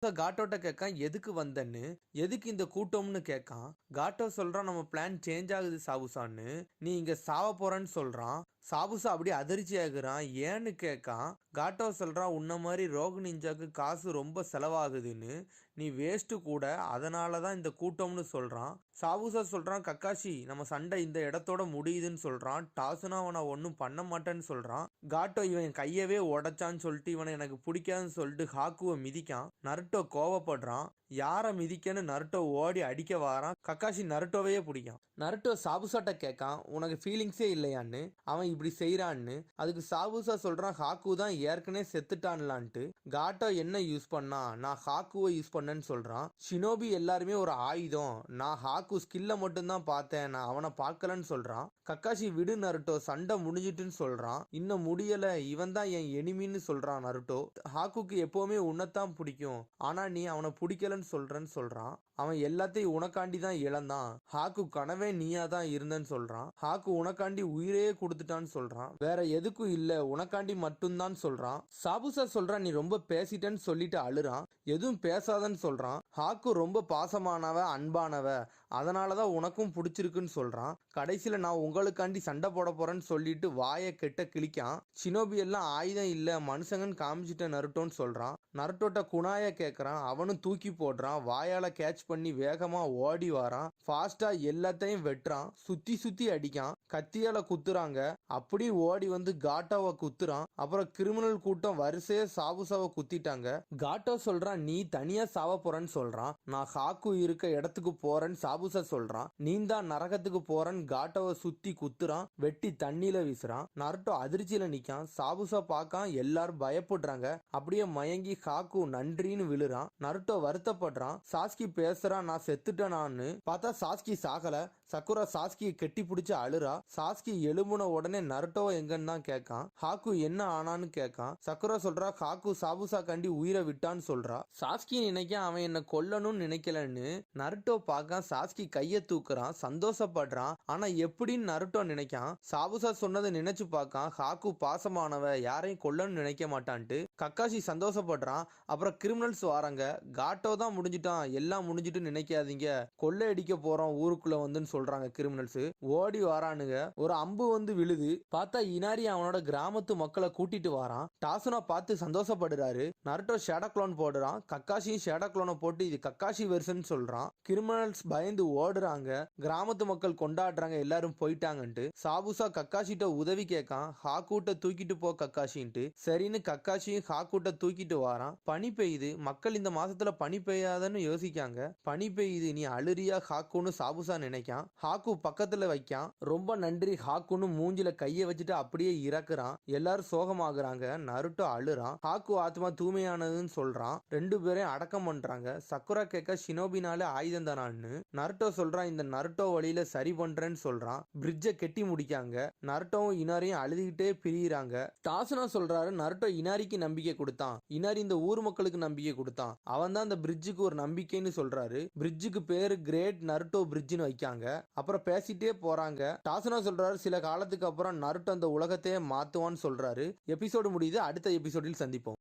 காட்டோட்ட கேட்கான் எதுக்கு வந்தன்னு, எதுக்கு இந்த கூட்டம்னு கேட்கான். காட்டோ சொல்றான் நம்ம பிளான் சேஞ்ச் ஆகுது சாபுசான்னு, நீ இங்க சாவ போறன்னு சொல்றான். சாபுசா அப்படியே அதிர்ச்சி ஆகுறான். ஏன்னு கேட்கான். காட்டோ சொல்றான் உன்ன மாதிரி ரோகு நிஞ்சாக்கு காசு ரொம்ப செலவாகுதுன்னு, நீ வேஸ்ட்டு கூட, அதனால தான் இந்த கூட்டம்னு சொல்றான். சாபுசா சொல்றான் கக்காஷி நம்ம சண்டை இந்த இடத்தோட முடியுதுன்னு சொல்றான். டாசுனா அவனை ஒன்றும் பண்ண மாட்டேன்னு சொல்றான். காட்டோ இவன் கையவே உடைச்சான்னு சொல்லிட்டு இவனை எனக்கு பிடிக்காதுன்னு சொல்லிட்டு ஹாக்குவை மிதிக்கான். நருட்டோ கோவப்படுறான். யாரை மிதிக்கன்னு நருட்டோ ஓடி அடிக்க வாரான். கக்காஷி நருட்டோவையே பிடிக்கான். நருட்டோ சாபுசாட்ட கேட்கான் உனக்கு ஃபீலிங்ஸே இல்லையான்னு, அவன் இப்படி செய்யறான்னு. அதுக்கு சாபுசா சொல்றான் ஹாக்கு தான் ஏற்கனவே செத்துட்டான்லான்ட்டு. காட்டோ என்ன யூஸ் பண்ணா, நான் ஹாக்குவை யூஸ் பண்ணேன்னு சொல்றான். ஷினோபி எல்லாருமே ஒரு ஆயுதம், நான் ஹாக்கு ஸ்கில்ல மட்டும்தான் பார்த்தேன், நான் அவனை பார்க்கலன்னு சொல்றான். கக்காஷி விடு நருட்டோ, சண்டை முடிஞ்சிட்டுன்னு சொல்றான். இன்னும் முடியல, இவன் தான் என் எனிமின்னு சொல்றான் நருட்டோ. ஹாக்குக்கு எப்பவுமே உன்னைத்தான் பிடிக்கும், ஆனா நீ அவனை பிடிக்கலன்னு சொல்றேன்னு சொல்றான். அவன் எல்லாத்தையும் உனக்காண்டி தான் இழந்தான், ஹாக்கு கனவே நீயா தான் இருந்தன்னு சொல்றான். ஹாக்கு உனக்காண்டி உயிரையே கொடுத்துட்டான்னு சொல்றான். வேற எதுக்கும் இல்ல, உனக்காண்டி மட்டும்தான் சொல்றான். சாபுசா சொல்றான் நீ ரொம்ப பேசிட்டேன்னு சொல்லிட்டு அழுறான். எதுவும் பேசாதன்னு சொல்றான். ஹாக்கு ரொம்ப பாசமானவ அன்பானவ, அதனாலதான் உனக்கும் பிடிச்சிருக்குன்னு சொல்றான். கடைசியில நான் உங்களுக்காண்டி சண்டை போட போறேன்னு சொல்லிட்டு வாயை கெட்ட கிழிக்கான். ஷினோபி எல்லாம் ஆயுதம் இல்ல மனுஷங்கன்னு காமிச்சிட்ட நருட்டோன்னு சொல்றான். நருட்டோட்ட குணாய கேட்கறான். அவனும் தூக்கி போடுறான். வாயால கேட்ச் பண்ணி வேகமா ஓடி வாரான். ஃபாஸ்டா எல்லாத்தையும் வெட்டுறான். சுத்தி சுத்தி அடிக்கான். கத்தியால குத்துறாங்க. அப்படி ஓடி வந்து காட்டோவை குத்துறான். அப்புறம் கிரிமினல் கூட்டம் வரிசையா சாபுசாவை குத்திட்டாங்க. காட்டோ சொல்றான் நீ தனியா சாவ போறேன்னு சொல்றான். நான் ஹாக்கு இருக்க இடத்துக்கு போறேன்னு சாபுசா சொல்றான். நீ தான் நரகத்துக்கு போறேன்னு காட்டோவை சுத்தி குத்துறான். வெட்டி தண்ணியில வீசுறான். நருட்டோ அதிர்ச்சியில நிக்கான். சாபுசா பார்க்கான். எல்லாரும் பயப்படுறாங்க. அப்படியே மயங்கி ஹாக்கு நன்றின்னு விழுறான். நருட்டோ வருத்தப்படுறான். சாஸ்கி பேசுறான் நான் செத்துட்டேனான்னு. பார்த்தா சாஸ்கி சாகல. சக்குரா சாஸ்கியை கெட்டி பிடிச்சு அழுறா. சாஸ்கி எழும்புன உடனே நருட்டோவை எங்கன்னு தான் கேட்கான். ஹாக்கு என்ன ஆனான்னு கேட்கான். சக்குரா சொல்றா ஹாக்கு சாபுசா கண்டி உயிரை விட்டான்னு சொல்றா. சாஸ்கி நினைக்க அவன் என்ன கொல்லணும்னு நினைக்கலன்னு. நருட்டோ பார்க்கான். சாஸ்கி கைய தூக்குறான். சந்தோஷப்படுறான். ஆனா எப்படின்னு நருட்டோ நினைக்கான். சாபுசா சொன்னதை நினைச்சு பார்க்கான். ஹாக்கு பாசமானவ, யாரையும் கொல்லணும்னு நினைக்க மாட்டான்ட்டு. கக்காஷி சந்தோஷப்படுறான். அப்புறம் கிரிமினல்ஸ் வாராங்க. காட்டோ தான் முடிஞ்சிட்டான், எல்லாம் முடிஞ்சிட்டு நினைக்காதீங்க, கொள்ளை அடிக்க போறோம் ஊருக்குள்ள வந்துன்னு சொல்றாங்க கிரிமினல்ஸ். ஓடி வாரானுங்க. ஒரு அம்பு வந்து விழுது. பார்த்தா இனாரி அவனோட கிராமத்து மக்களை கூட்டிட்டு வாரான். டாசுனா பார்த்து சந்தோஷப்படுறாரு. நருட்டோ ஷேடோ க்ளோன் போடுறான். கக்காஷியும் ஷேடோ க்ளோனை போட்டு இது கக்காஷி வெர்ஷன் சொல்றான். கிரிமினல்ஸ் பயந்து ஓடுறாங்க. கிராமத்து மக்கள் கொண்டாடுறாங்க எல்லாரும் போயிட்டாங்கன்ட்டு. சாபுசா கக்காஷிட்ட உதவி கேட்கான். ஹாக்கூட்ட தூக்கிட்டு போ கக்காஷின்ட்டு. சரின்னு கக்காஷியும் ஹாக்கூட்ட தூக்கிட்டு வாரான். பனி பெய்யுது. மக்கள் இந்த மாசத்துல பனி பெய்யாதன்னு யோசிக்காங்க. பனி பெய்யுது, நீ அழுறியா ஹாக்குன்னு சாபுசா நினைக்கான். ஹாக்கு பக்கத்துல வைக்கான். ரொம்ப நன்றி ஹாக்குன்னு மூஞ்சில கைய வச்சுட்டு அப்படியே இறக்குறான். எல்லாரும் சோகமாகறாங்க. நருட்டோ அழுறான். ஹாக்கு ஆத்மா தூய்மையானதுன்னு சொல்றான். ரெண்டு பேரையும் அடக்கம் பண்றாங்க. சக்குரா கேட்க ஷினோபினாலே ஆயுதம் தானான்னு. நருட்டோ சொல்றான் இந்த நருட்டோ வழியில சரி பண்றேன்னு சொல்றான். பிரிட்ஜை கெட்டி முடிக்காங்க. நருட்டோவும் இனாரியும் அழுதுகிட்டே பிரியிறாங்க. டாசுனா சொல்றாரு நருட்டோ இனாரிக்கு நம்பிக்கை கொடுத்தான், இனாரி இந்த ஊர் மக்களுக்கு நம்பிக்கை கொடுத்தான், அவன் தான் அந்த பிரிட்ஜுக்கு ஒரு நம்பிக்கைன்னு சொல்றாரு. பிரிட்ஜுக்கு பேரு கிரேட் நருட்டோ பிரிட்ஜ்னு வைக்காங்க. அப்புறம் பேசிட்டே போறாங்க. டாசுனா சொல்றாரு சில காலத்துக்கு அப்புறம் நருட்டோ அந்த உலகத்தையே மாத்துவான்னு சொல்றாரு. எபிசோடு முடியுது. அடுத்த எபிசோடில் சந்திப்போம்.